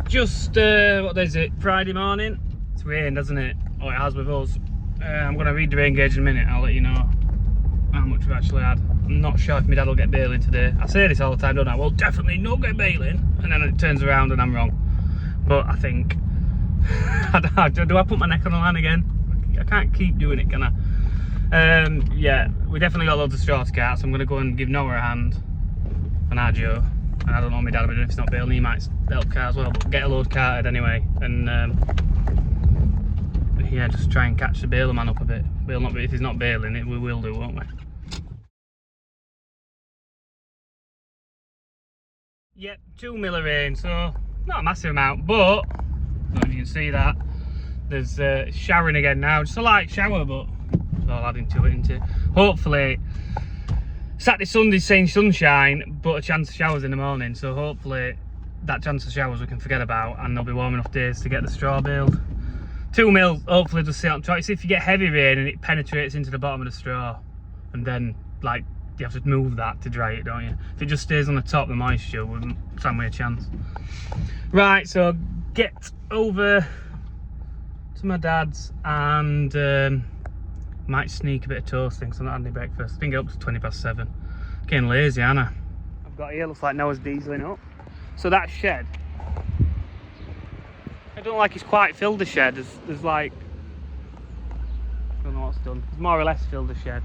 just, what day is it? Friday morning. It's rained, hasn't it? Oh, it has with us. I'm going to read the rain gauge in a minute. I'll let you know how much we've actually had. I'm not sure if my dad will get bailing today. I say this all the time, don't I? Well, definitely not get bailing. And then it turns around and I'm wrong. But I think, do I put my neck on the line again? I can't keep doing it, can I? Yeah, we definitely got loads of straw to cart, so I'm going to go and give Noah a hand and Adjo. And I don't know what my dad will do if it's not bailing. He might help cart as well, but get a load carted anyway. And yeah, just try and catch the baler man up a bit. If he's not bailing it, we will do, won't we? Yep, 2 mil of rain, so not a massive amount, but I don't know if you can see that. There's showering again now, just a light shower, but it's all adding to it, isn't it? Hopefully, Saturday, Sunday's saying sunshine, but a chance of showers in the morning, so hopefully that chance of showers we can forget about and there'll be warm enough days to get the straw baled. 2 mil, hopefully just sit on top. See if you get heavy rain and it penetrates into the bottom of the straw, and then like you have to move that to dry it, don't you? If it just stays on the top, the moisture wouldn't stand me a chance. Right, so get over to my dad's and might sneak a bit of toasting because I'm not having any breakfast. I think get up to 7:20. Getting lazy, aren't I? I've got here, looks like Noah's dieseling up. So that shed, I don't like it's quite filled the shed. There's like, I don't know what's done. It's more or less filled the shed.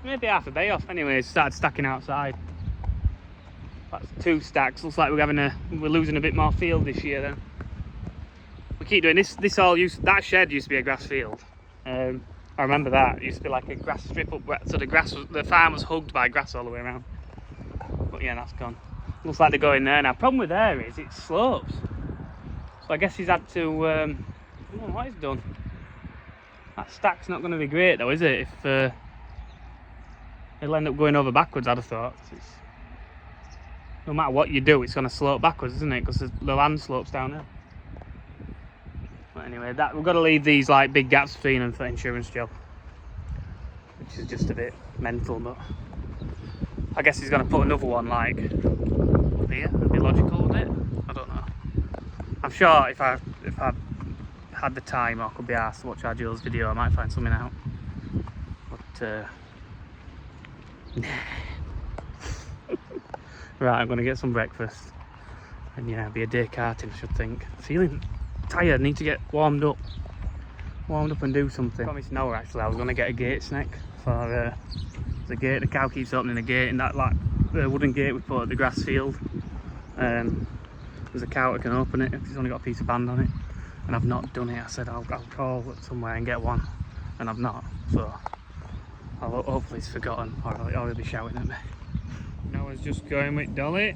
Maybe half a bay off. Anyway, it started stacking outside. That's 2 stacks. Looks like we're losing a bit more field this year then. We keep doing this. That shed used to be a grass field. I remember that. It used to be like a grass strip up, so the farm was hugged by grass all the way around. But yeah, that's gone. Looks like they're going there now. Problem with there is it slopes. So I guess he's had to, I don't know what he's done. That stack's not going to be great though, is it? If it'll end up going over backwards, I'd have thought. No matter what you do, it's going to slope backwards, isn't it? Because the land slopes downhill. But anyway, we've got to leave these like big gaps between them for the insurance job, which is just a bit mental. But I guess he's going to put another one like here. It'd be logical, wouldn't it? I don't know. I'm sure if I had the time or could be asked to watch Adjo's video, I might find something out. But right, I'm gonna get some breakfast and yeah, be a day karting, I should think. Feeling tired, need to get warmed up and do something. I promised Noah actually I was gonna get a gate snack for the gate. The cow keeps opening the gate in that like the wooden gate we put at the grass field. There's a cow that can open it if it's only got a piece of band on it, and I've not done it. I said I'll call somewhere and get one, and I've not, so hopefully he's forgotten or he'll be shouting at me. Noah's just going with Dolly.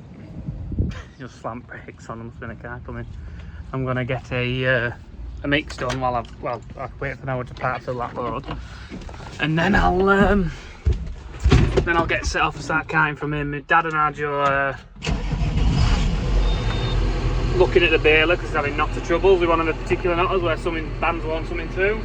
Just slammed brakes on, there must have been a car coming. I'm gonna get a mix done while I'll wait for Noah to part fill that load, and then I'll get set off and start carting from him. My dad and Adjo are looking at the baler because he's having knots of troubles with one of the particular knotters where bands want something through.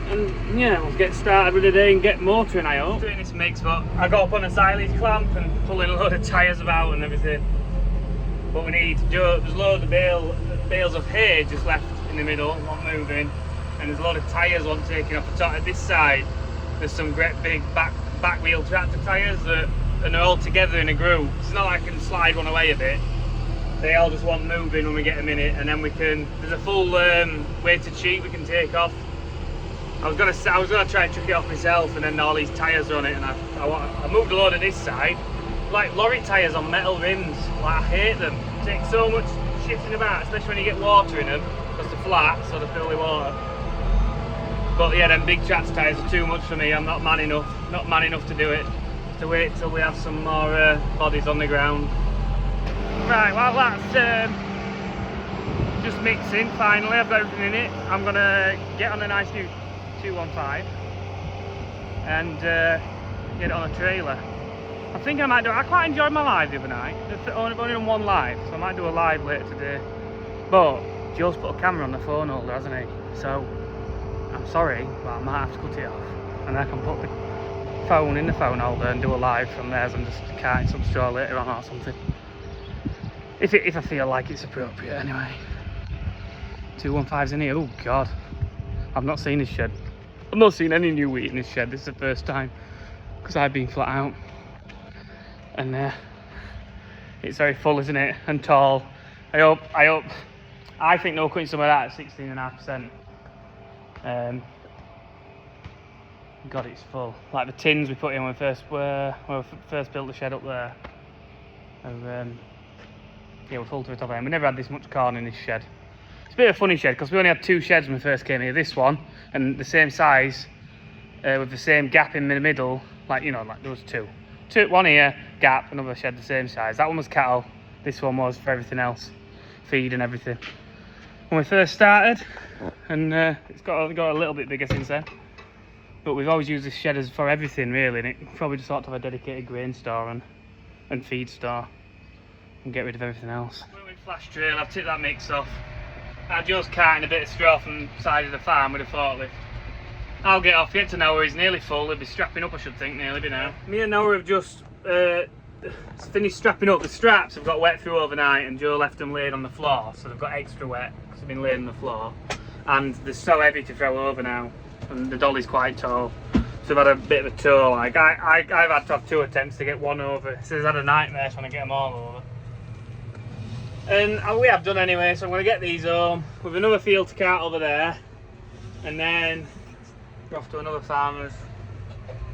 And yeah, we'll get started with the day and get motoring, I hope. Doing this mix, but I got up on a silage clamp and pulling a load of tyres about and everything. But we need, there's a load of bales of hay just left in the middle, not moving. And there's a lot of tyres one taking off the top. At this side, there's some great big back wheel tractor tyres and they're all together in a group. It's not like I can slide one away a bit. They all just want moving when we get a minute, and then there's a full weighted sheet we can take off. I was gonna try and chuck it off myself, and then all these tyres are on it, and I moved a load of this side, like lorry tyres on metal rims. Like I hate them. It takes so much shifting about, especially when you get water in them, because they're flat, so they fill with water. But yeah, them big tractor tyres are too much for me. I'm not man enough to do it. Have to wait till we have some more bodies on the ground. Right, well that's just mixing finally. I've got everything in it. I'm gonna get on a nice new 215 and get it on a trailer. I think I quite enjoyed my live the other night. I've only done one live, so I might do a live later today. But Joe's put a camera on the phone holder, hasn't he? So I'm sorry, but I might have to cut it off, and I can put the phone in the phone holder and do a live from there, and just carting some straw later on or something. If I feel like it's appropriate anyway. 215's in here. Oh God, I've not seen this shed. I've not seen any new wheat in this shed. This is the first time because I've been flat out, and it's very full, isn't it? And tall. I think they'll cutting some of that at 16.5%. God, it's full. Like the tins we put in when we first built the shed up there. Yeah, we're full to the top end. We never had this much corn in this shed. It's a bit of a funny shed because we only had 2 sheds when we first came here. This one and the same size with the same gap in the middle. Like, you know, like there was two. One here, gap, another shed the same size. That one was cattle. This one was for everything else, feed and everything. When we first started, and it's got a little bit bigger since then. But we've always used this shed as for everything really, and it probably just ought to have a dedicated grain store and feed store, and get rid of everything else. We're with flash trail. I've tipped that mix off. I just carting a bit of straw from the side of the farm with a forklift. I'll get off. Get to Noah. He's nearly full. He'll be strapping up, I should think, nearly by now. Me and Noah have just finished strapping up. The straps have got wet through overnight, and Joe left them laid on the floor, so they've got extra wet because they've been laid on the floor. And they're so heavy to throw over now, and the dolly's quite tall, so I've had a bit of a tour. Like I've had to have 2 attempts to get one over. So I've had a nightmare trying to get them all over. And we have done anyway, so I'm going to get these home with another field to cart over there, and then we're off to another farmer's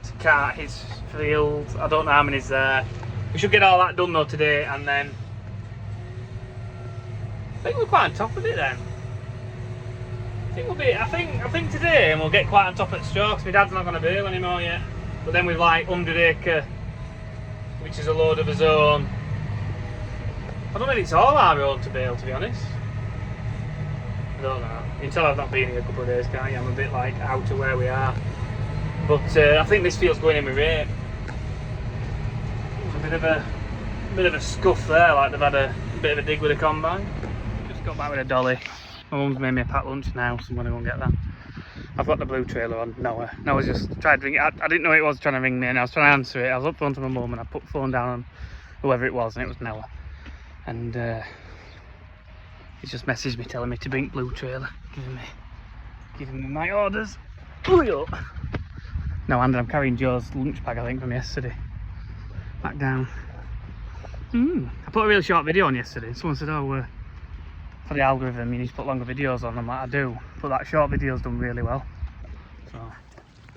to cart his field. I don't know how many's there. We should get all that done though today, and then I think we're quite on top of it then. I think today we'll get quite on top at straw because my dad's not going to bale anymore yet. But then we've like 100 acre, which is a load of his own. I don't know if it's all our own to bale, to be honest. I don't know. Until I've not been here a couple of days, can't you? I'm a bit like out of where we are. But I think this field's going in with rain. There's a bit of a scuff there, like they've had a bit of a dig with a combine. Just got back with a dolly. My mum's made me a packed lunch now, so I'm going to go and get that. I've got the blue trailer on. Noah's just tried to ring it. I didn't know it was trying to ring me, and I was trying to answer it. I was up front to my mum, and I put the phone down on whoever it was, and it was Noah. And he just messaged me telling me to bring blue trailer, giving me my orders. No, and I'm carrying Joe's lunch bag, I think, from yesterday. Back down. I put a really short video on yesterday. Someone said, oh, for the algorithm you need to put longer videos on. I'm like, I do, but that short video's done really well. So,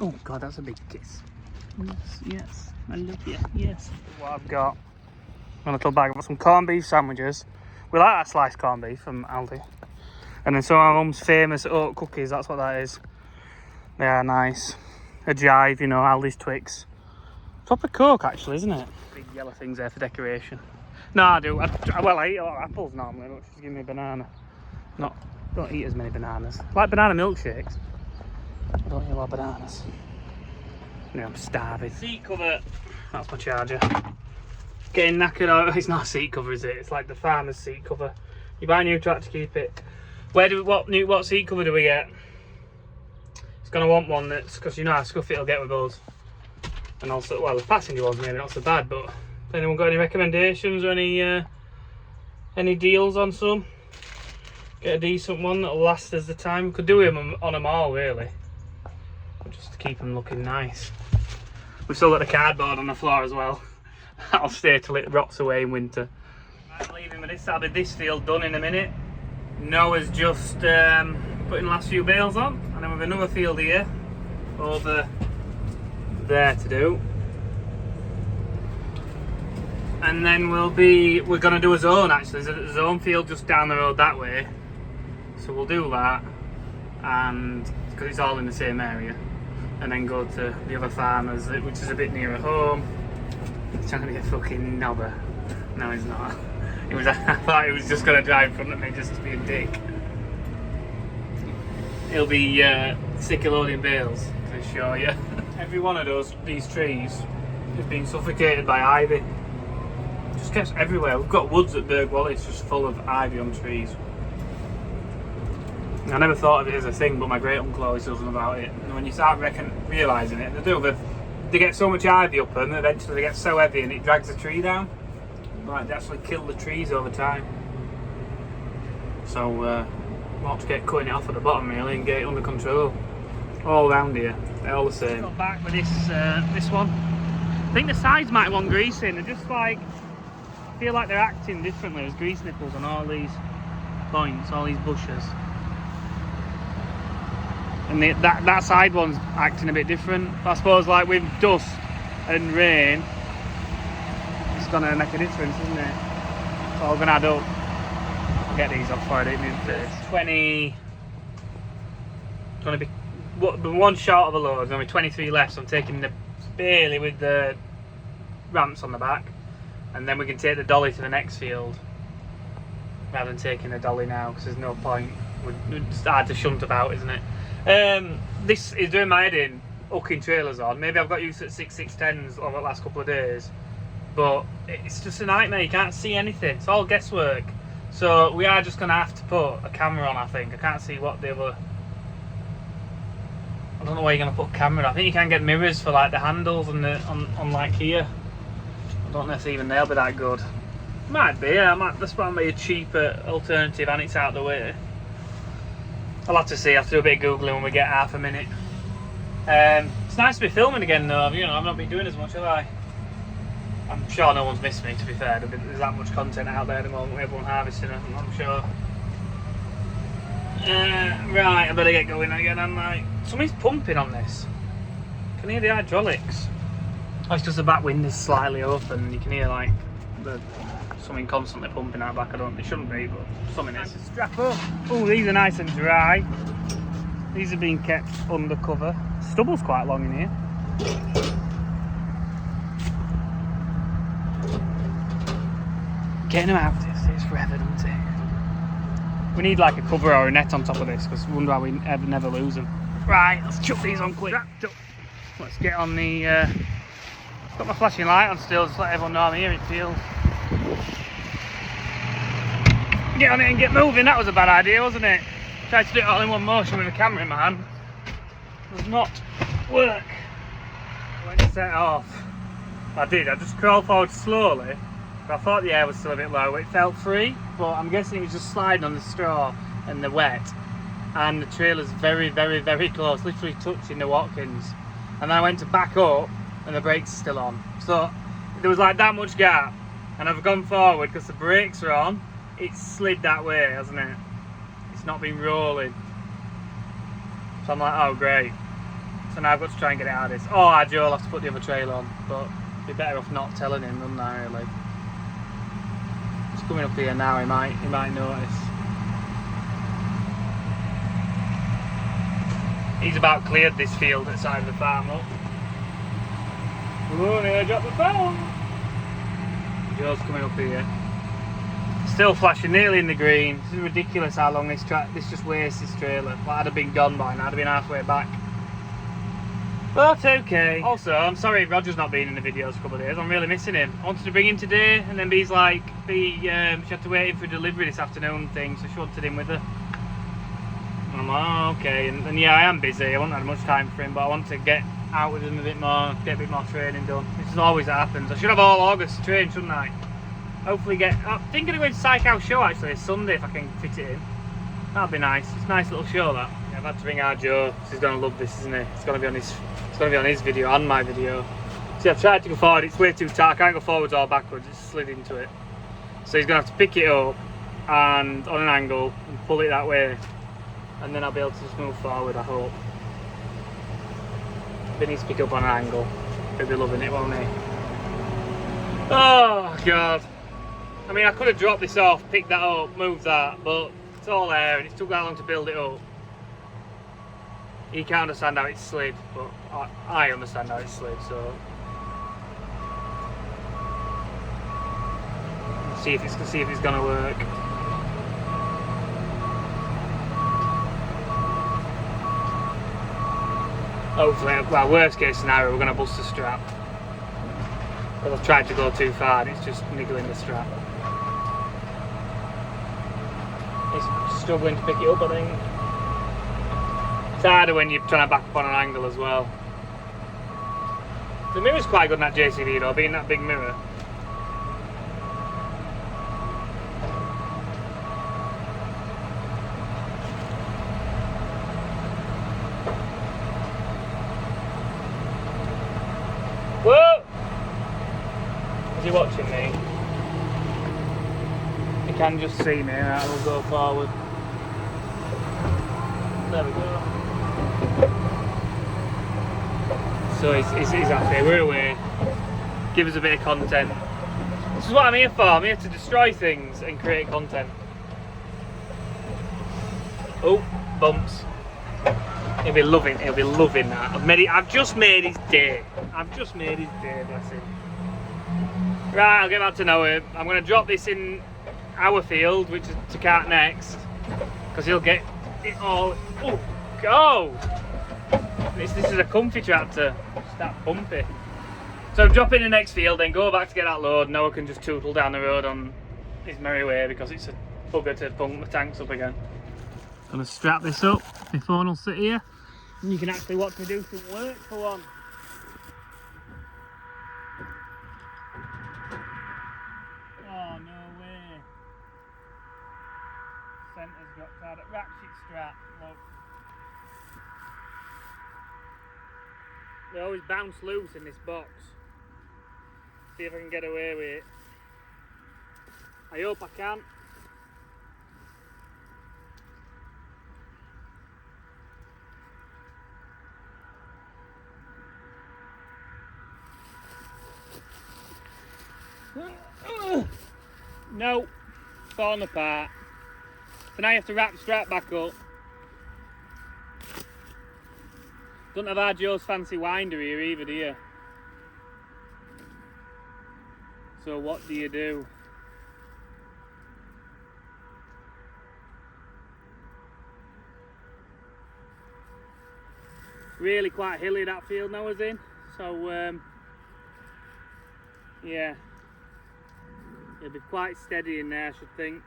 oh God, that's a big kiss. Yes, I love you, yes. What I've got, a little bag, I've got some corned beef sandwiches. We like that sliced corned beef from Aldi. And then some of my mum's famous oat cookies, that's what that is. They are nice. A Jive, you know, Aldi's Twix. Proper Coke actually, isn't it? Big yellow things there for decoration. No, I do. Well, I eat a lot of apples normally, but just give me a banana. Don't eat as many bananas. I like banana milkshakes. I don't eat a lot of bananas. No, I'm starving. Seat cover. That's my charger. Getting knackered out. It's not a seat cover, is it? It's like the farmer's seat cover. You buy a new track to keep it. What seat cover do we get? It's gonna want one that's, because you know how scuffy it'll get with those. And also, well, the passenger ones maybe not so bad, but has anyone got any recommendations or any deals on some? Get a decent one that'll last us the time. We could do them on them all really, just to keep them looking nice. We've still got the cardboard on the floor as well. That'll stay till it rots away in winter. I'm leaving with this. I'll be this field done in a minute. Noah's just putting the last few bales on, and then we've another field here over there to do. And then we're going to do a zone actually. There's a zone field just down the road that way. So we'll do that, and because it's all in the same area, and then go to the other farmers, which is a bit nearer home. He's trying to get fucking knobber. No, he's not. I thought he was just going to drive in front of me just to be a dick. He'll be sick of loading bales, to assure you. Every one of these trees is being suffocated by ivy. Just gets everywhere. We've got woods at Berg Wally, it's just full of ivy on trees. I never thought of it as a thing, but my great uncle always tells them about it. And when you start realising it, they get so much ivy up them, and eventually they get so heavy and it drags the tree down. Like they actually kill the trees over time. So we'll have to get cutting it off at the bottom really and get it under control. All around here, they're all the same. Got back with this one. I think the sides might want greasing. They're just like, I feel like they're acting differently. There's grease nipples on all these points, all these bushes. And that side one's acting a bit different. I suppose like with dust and rain, it's gonna make a difference, isn't it? It's all gonna add up. I'll get these off before I do it. 20. It's gonna be one short of a load. There's only 23 left, so I'm taking the barely with the ramps on the back, and then we can take the dolly to the next field rather than taking the dolly now because there's no point. It's hard to shunt about, isn't it? This is doing my head in, hooking trailers on. Maybe I've got used to 6.610s over the last couple of days, but it's just a nightmare. You can't see anything. It's all guesswork. So we are just going to have to put a camera on, I think. I can't see what the other... I don't know where you're going to put a camera on. I think you can get mirrors for like the handles and on like here. I don't know if even they'll be that good. Might be, yeah. This might be a cheaper alternative and it's out of the way. I'll have to see. I'll have to do a bit of Googling when we get half a minute. It's nice to be filming again though. You know, I've not been doing as much, have I? I'm sure no one's missed me, to be fair. There's that much content out there at the moment with everyone harvesting it, I'm sure. Right, I better get going again, I'm like... Somebody's pumping on this. You can hear the hydraulics. Oh, it's just the back window is slightly open. You can hear like something constantly pumping out back. It shouldn't be, but something is. Strap up. Oh, these are nice and dry. These are being kept under cover. Stubble's quite long in here. Getting them out takes forever, doesn't it? We need like a cover or a net on top of this because I wonder how we never lose them. Right, let's chuck these on quick. Let's get on the... got my flashing light on still, just let everyone know I'm here in field. Get on it and get moving, that was a bad idea, wasn't it? Tried to do it all in one motion with a camera in my hand. It does not work. When it set off, I just crawled forward slowly. I thought the air was still a bit low. It felt free, but I'm guessing it was just sliding on the straw and the wet. And the trailer's very, very, very close, literally touching the Watkins. And then I went to back up and the brakes are still on. So there was like that much gap. And I've gone forward because the brakes are on. It's slid that way, hasn't it? It's not been rolling. So I'm like, oh great. So now I've got to try and get it out of this. Oh, Joe will have to put the other trailer on. But it'd be better off not telling him, wouldn't I, really? Coming up here now, he might notice. He's about cleared this field at the side of the farm. Look. Oh, nearly dropped the phone. Joe's coming up here. Still flashing, nearly in the green. This is ridiculous how long this just wastes this trailer. Like, I'd have been gone by now. I'd have been halfway back. But okay. Also, I'm sorry Roger's not been in the videos for a couple of days. I'm really missing him. I wanted to bring him today, and then Bee's like, she had to wait for delivery this afternoon thing, so she wanted him with her. And I'm like, oh, okay. And yeah, I am busy. I haven't had much time for him, but I want to get out with him a bit more, get a bit more training done. This is always that happens. I should have all August to train, shouldn't I? Hopefully I'm thinking of going to Psych House Show actually Sunday if I can fit it in. That'd be nice. It's a nice little show that. Yeah, I've had to bring our Joe. He's gonna love this, isn't he? It's gonna be on his video and my video. See, I've tried to go forward, it's way too tight. I can't go forwards or backwards, it's slid into it. So he's gonna have to pick it up and on an angle and pull it that way. And then I'll be able to just move forward, I hope. If he needs to pick up on an angle, he'll be loving it, won't he? Oh God. I mean, I could have dropped this off, picked that up, moved that, but it's all there and it took that long to build it up. He can't understand how it's slid, but I understand how it's slid, so... See if it's gonna work. Hopefully, well, worst case scenario, we're gonna bust the strap. But I've tried to go too far, and it's just niggling the strap. He's struggling to pick it up, I think. It's harder when you're trying to back up on an angle as well. The mirror's quite good in that JCB though, being that big mirror. can just see me, right, we'll go forward. There we go. So he's happy, we're away. Give us a bit of content. This is what I'm here for. I'm here to destroy things and create content. Oh, bumps. He'll be loving that. I've just made his day. Bless him. Right, I'll get back to Noah. I'm going to drop this in our field, which is to cart next, because he'll get it all. Oh, go! This is a comfy tractor. It's that bumpy. So I'm dropping the next field, then go back to get that load. Noah can just tootle down the road on his merry way because it's a bugger to bunk the tanks up again. Gonna strap this up. My phone will sit here, and you can actually watch me do some work for one. Oh no way! Centre's dropped out. Ratchet strap. Look. They always bounce loose in this box. See if I can get away with it. I hope I can. No, falling apart. So now you have to wrap the strap back up. Don't have our Joe's fancy winder here either, do you? So what do you do? Really quite hilly that field now is in. So yeah, it'll be quite steady in there, I should think.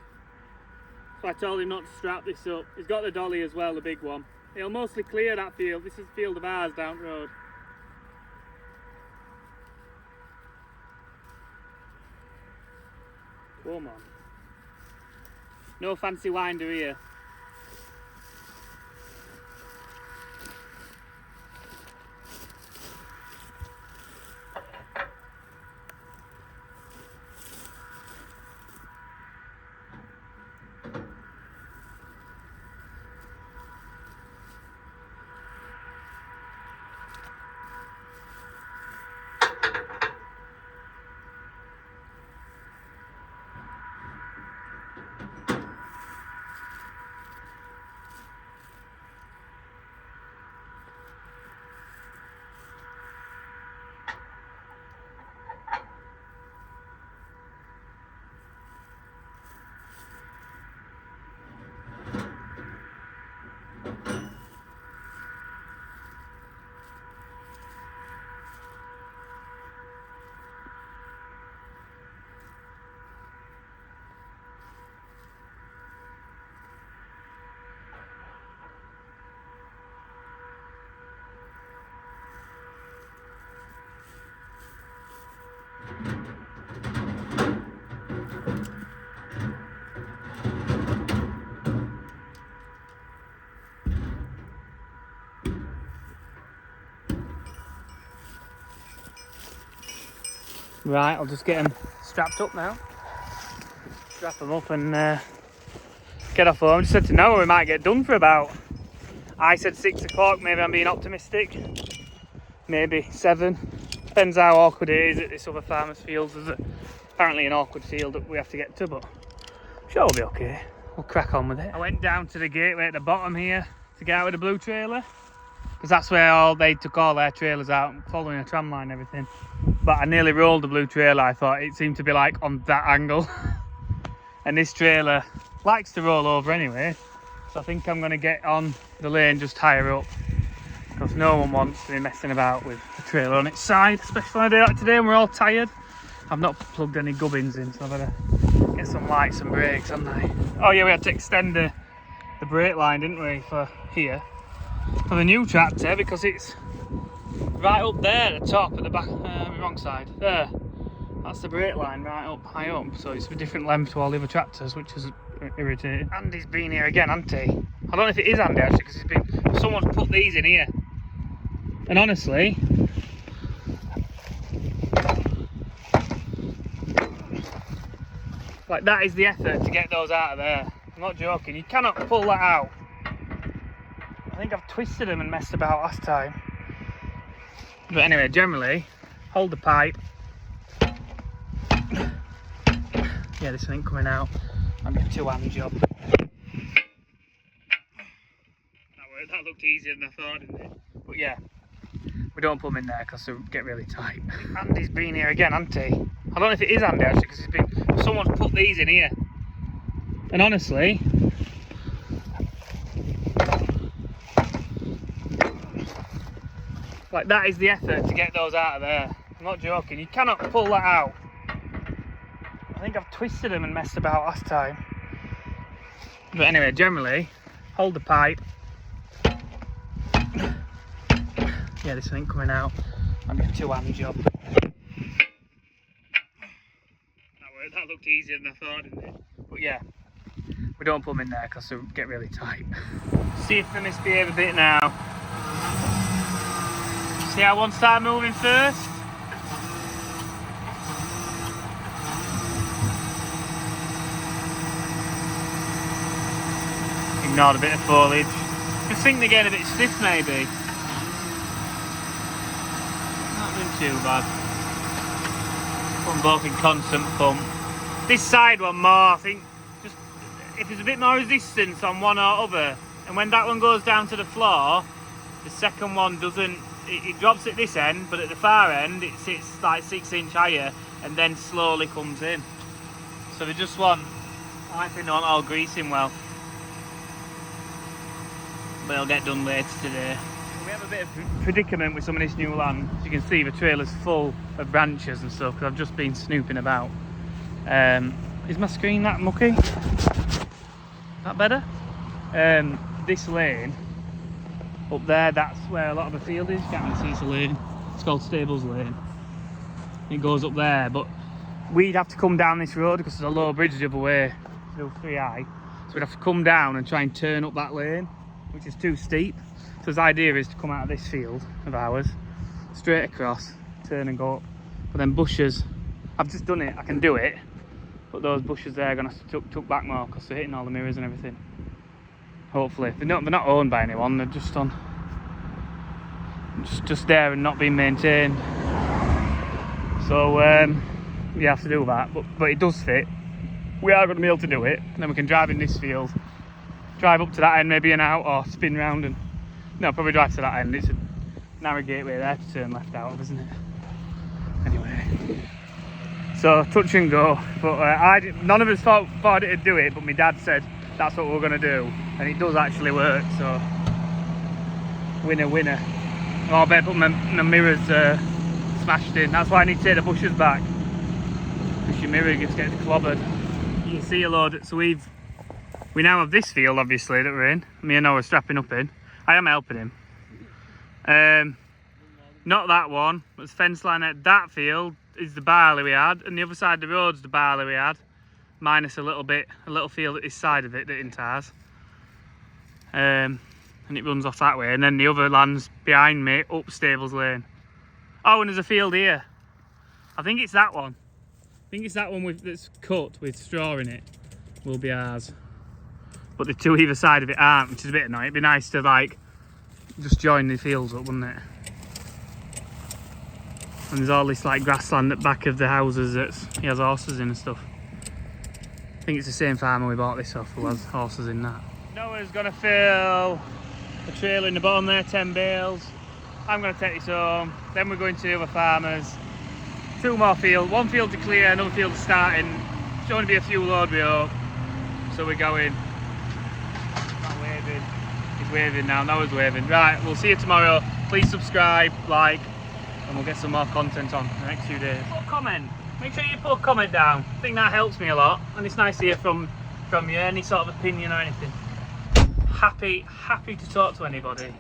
So I told him not to strap this up. He's got the dolly as well, the big one. It'll mostly clear that field. This is a field of ours down the road. Come on. No fancy winder here. Right, I'll just get them strapped up now. Strap them up and get off home. Just said to Noah we might get done for about, I said 6 o'clock, maybe I'm being optimistic. Maybe 7. Depends how awkward it is at this other farmer's field. There's apparently an awkward field that we have to get to, but I'm sure we'll be okay. We'll crack on with it. I went down to the gateway at the bottom here to get out with the blue trailer, because that's where they took all their trailers out, following a tram line and everything. But I nearly rolled the blue trailer. I thought it seemed to be like on that angle. And this trailer likes to roll over anyway. So I think I'm going to get on the lane just higher up, because no one wants to be messing about with a trailer on its side, especially on a day like today when we're all tired. I've not plugged any gubbins in, so I better get some lights and brakes, haven't I? Oh yeah, we had to extend the brake line, didn't we, for here, for the new tractor, because it's right up there at the top, at the back, wrong side, there. That's the brake line right up, high up, so it's a different length to all the other tractors, which is irritating. Andy's been here again, hasn't he? I don't know if it is Andy actually, because someone's put these in here. And honestly, Like, that is the effort to get those out of there. I'm not joking, you cannot pull that out. I think I've twisted them and messed about last time. But anyway, generally, hold the pipe. Yeah, this ain't coming out. I'll get a two-hand job. That looked easier than I thought, didn't it? But yeah, we don't put them in there because they get really tight. Andy's been here again, hasn't he? I don't know if it is Andy actually, because someone's put these in here. And honestly, like, that is the effort to get those out of there. I'm not joking, you cannot pull that out. I think I've twisted them and messed about last time. But anyway, generally, hold the pipe. Yeah, this ain't coming out. I'll get a two-hand job. That looked easier than I thought, didn't it? But yeah, we don't put them in there because they get really tight. See if they misbehave a bit now. See how one start moving first? Ignored a bit of foliage. Just think they're getting a bit stiff maybe. Not doing too bad. Put them both in constant pump. This side one more, I think, just if there's a bit more resistance on one or other, and when that one goes down to the floor, the second one doesn't, it drops at this end, but at the far end it sits like 6 inch higher and then slowly comes in. So they just want, I think they want all greasing well. But it'll get done later today. We have a bit of predicament with some of this new land. As you can see, the trailer's full of branches and stuff because I've just been snooping about. Is my screen that mucky? That better? This lane up there, that's where a lot of the field is. You can't really see it's a lane. It's called Stables Lane. It goes up there, but we'd have to come down this road because there's a low bridge the other way through 3i. So we'd have to come down and try and turn up that lane, which is too steep. So his idea is to come out of this field of ours, straight across, turn and go up. But then bushes, I've just done it, I can do it, but those bushes there are going to tuck back more because they're hitting all the mirrors and everything. Hopefully. They're not owned by anyone, they're just on, just there and not being maintained. So we have to do that, but it does fit. We are going to be able to do it, and then we can drive in this field, drive up to that end maybe and out, or spin round and, no, probably drive to that end. It's a narrow gateway there to turn left out of, isn't it? Anyway, so touch and go, but none of us thought it'd do it, but my dad said that's what we're going to do, and it does actually work, so winner winner. Oh, I better put my mirrors smashed in. That's why I need to take the bushes back, because your mirror gets clobbered. You can see a load. So we now have this field obviously that we're in. Me and Noah strapping up in. I am helping him. Not that one, but it's fence line at that field is the barley we had, and the other side of the road's the barley we had, minus a little field at this side of it that isn't ours. And it runs off that way, and then the other land's behind me up Stables Lane. Oh, and there's a field here. I think it's that one. I think it's that one that's cut with straw in it will be ours. But the two either side of it aren't, which is a bit annoying. It'd be nice to like just join the fields up, wouldn't it? And there's all this like grassland at the back of the houses that he has horses in and stuff. I think it's the same farmer we bought this off who has horses in that. Noah's gonna fill the trailer in the bottom there, 10 bales. I'm gonna take this home. Then we're going to the other farmers. 2 more fields, 1 field to clear, another field to start in. It's only be a few load we hope. So we're going. Not waving. He's waving now. Noah's waving. Right, we'll see you tomorrow. Please subscribe, like, and we'll get some more content on the next few days. Put a comment. Make sure you put a comment down. I think that helps me a lot, and it's nice to hear from you, any sort of opinion or anything. Happy to talk to anybody.